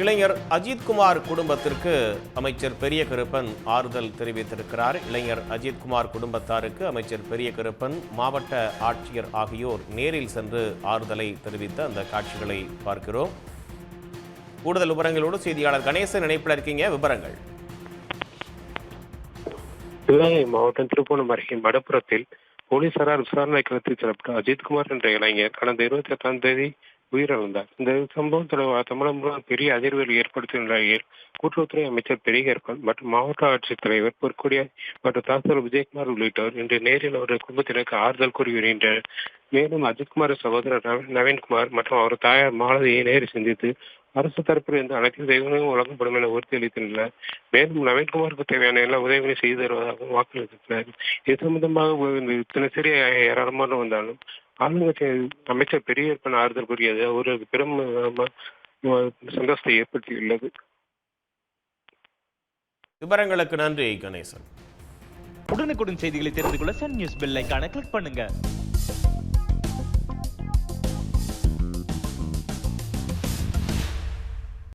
இளைஞர் அஜித்குமார் குடும்பத்திற்கு அமைச்சர் பெரிய கருப்பன் ஆறுதல் தெரிவித்திருக்கிறார். இளைஞர் அஜித்குமார் குடும்பத்தாருக்கு அமைச்சர் பெரிய கருப்பன், மாவட்ட ஆட்சியர் ஆகியோர் நேரில் சென்று ஆறுதலை தெரிவித்த அந்த காட்சிகளை பார்க்கிறோம். கூடுதல் விவரங்களோடு செய்தியாளர் கணேசன் இணைப்பில் இருக்கீங்க. விவரங்கள். சிவகங்கை மாவட்டம் திருப்பூணம் அருகே மடப்புறத்தில் போலீசாரால் விசாரணை களத்தில் செல்லப்பட்ட அஜித்குமார் என்ற இளைஞர் கடந்த 28ஆம் தேதி உயிரிழந்தார். இந்த சம்பவம் தமிழகம் முழுவதும் பெரிய அதிர்வுகளை ஏற்படுத்திய நிலையில் கூட்டுறவுத்துறை அமைச்சர் பெரியகருப்பன் மற்றும் மாவட்ட ஆட்சித்தலைவர் பொற்கொடியா மற்றும் தாசர் விஜயகுமார் உள்ளிட்டோர் இன்று நேரில் அவரது குடும்பத்தினருக்கு ஆறுதல் கூறி வருகின்றனர். மேலும் அஜித்குமார் சகோதரர் நவீன்குமார் மற்றும் அவர் தாயார் மாலதியை நேரில் சந்தித்து அரசு தரப்பில் இருந்து அனைத்து உதவிகளும் வழங்கப்படும் என உறுதியளித்துள்ளனர். மேலும் நவீன்குமாருக்கு தேவையான எல்லா உதவிகளையும் செய்து தருவதாக வாக்களித்துள்ளனர். இது சம்பந்தமாக தினசரி ஏராளமான வந்தாலும் ஆளுங்கட்சி அமைச்சர் பெரியகருப்பன் ஆறுதல் கூறியது அவருக்கு பெரும் சந்தோஷத்தை ஏற்படுத்தியுள்ளது. விவரங்களுக்கு நன்றி கணேசன். உடனுக்குடன் செய்திகளை தெரிந்து கொள்ள சன் நியூஸ் பெல் ஐகானை கிளிக் பண்ணுங்க.